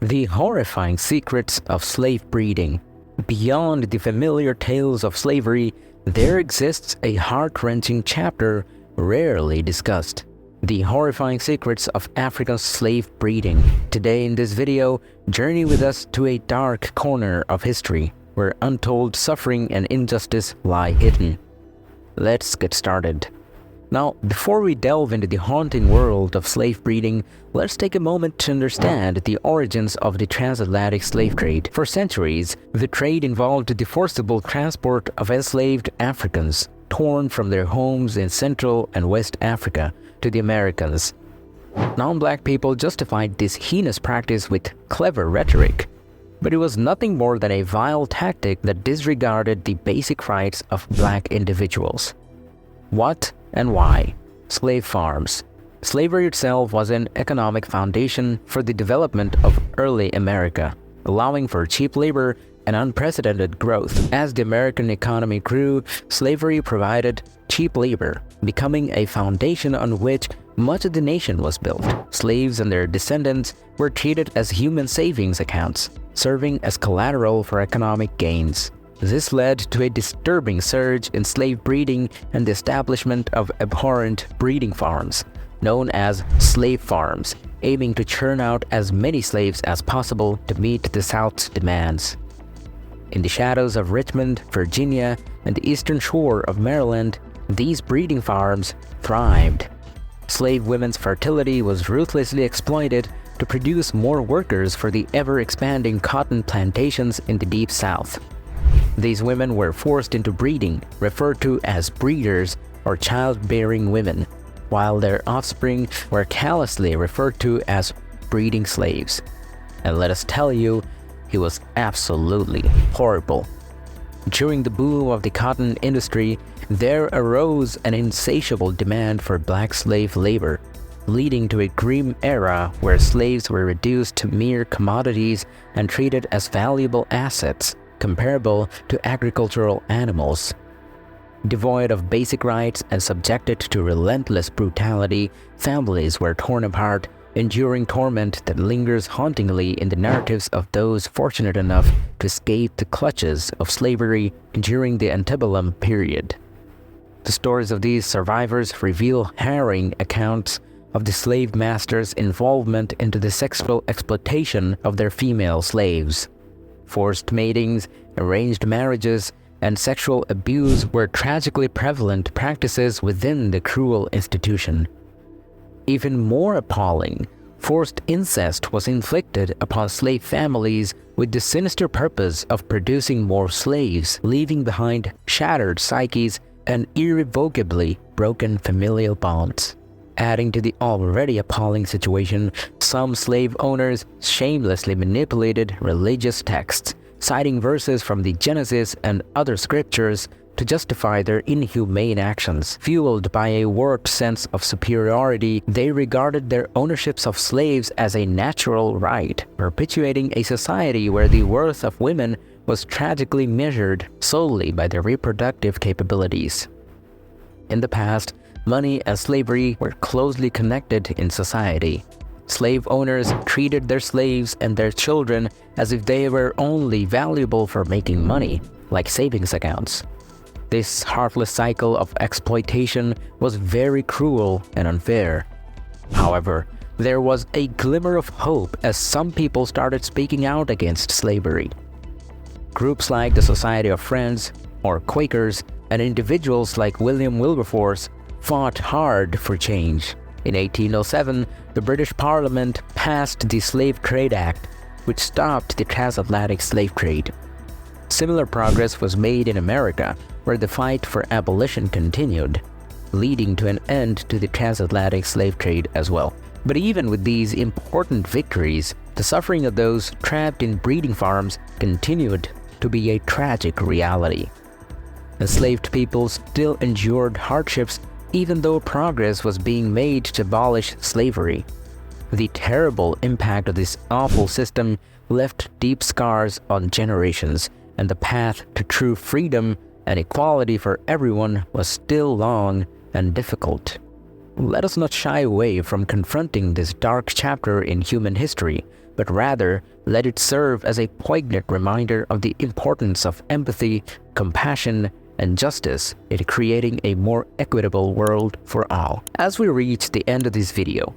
The horrifying secrets of slave breeding. Beyond the familiar tales of slavery, there exists a heart-wrenching chapter rarely discussed. The horrifying secrets of African slave breeding. Today in this video, journey with us to a dark corner of history where untold suffering and injustice lie hidden. Let's get started. Now, before we delve into the haunting world of slave breeding, let's take a moment to understand the origins of the transatlantic slave trade. For centuries, the trade involved the forcible transport of enslaved Africans, torn from their homes in Central and West Africa, to the Americas. Non-black people justified this heinous practice with clever rhetoric, but it was nothing more than a vile tactic that disregarded the basic rights of black individuals. What and why? Slave farms. Slavery itself was an economic foundation for the development of early America, allowing for cheap labor and unprecedented growth. As the American economy grew, slavery provided cheap labor, becoming a foundation on which much of the nation was built. Slaves and their descendants were treated as human savings accounts, serving as collateral for economic gains. This led to a disturbing surge in slave breeding and the establishment of abhorrent breeding farms, known as slave farms, aiming to churn out as many slaves as possible to meet the South's demands. In the shadows of Richmond, Virginia, and the eastern shore of Maryland, these breeding farms thrived. Slave women's fertility was ruthlessly exploited to produce more workers for the ever-expanding cotton plantations in the Deep South. These women were forced into breeding, referred to as breeders or childbearing women, while their offspring were callously referred to as breeding slaves. And let us tell you, it was absolutely horrible. During the boom of the cotton industry, there arose an insatiable demand for black slave labor, leading to a grim era where slaves were reduced to mere commodities and treated as valuable assets, comparable to agricultural animals. Devoid of basic rights and subjected to relentless brutality, families were torn apart, enduring torment that lingers hauntingly in the narratives of those fortunate enough to escape the clutches of slavery during the antebellum period. The stories of these survivors reveal harrowing accounts of the slave masters' involvement into the sexual exploitation of their female slaves. Forced matings, arranged marriages, and sexual abuse were tragically prevalent practices within the cruel institution. Even more appalling, forced incest was inflicted upon slave families with the sinister purpose of producing more slaves, leaving behind shattered psyches and irrevocably broken familial bonds. Adding to the already appalling situation, some slave owners shamelessly manipulated religious texts, citing verses from the Genesis and other scriptures to justify their inhumane actions. Fueled by a warped sense of superiority, they regarded their ownerships of slaves as a natural right, perpetuating a society where the worth of women was tragically measured solely by their reproductive capabilities. In the past, money and slavery were closely connected in society. Slave owners treated their slaves and their children as if they were only valuable for making money, like savings accounts. This heartless cycle of exploitation was very cruel and unfair. However, there was a glimmer of hope as some people started speaking out against slavery. Groups like the Society of Friends, or Quakers, and individuals like William Wilberforce fought hard for change. In 1807, the British Parliament passed the Slave Trade Act, which stopped the transatlantic slave trade. Similar progress was made in America, where the fight for abolition continued, leading to an end to the transatlantic slave trade as well. But even with these important victories, the suffering of those trapped in breeding farms continued to be a tragic reality. Enslaved people still endured hardships even though progress was being made to abolish slavery. The terrible impact of this awful system left deep scars on generations, and the path to true freedom and equality for everyone was still long and difficult. Let us not shy away from confronting this dark chapter in human history, but rather let it serve as a poignant reminder of the importance of empathy, compassion, and justice in creating a more equitable world for all. As we reach the end of this video,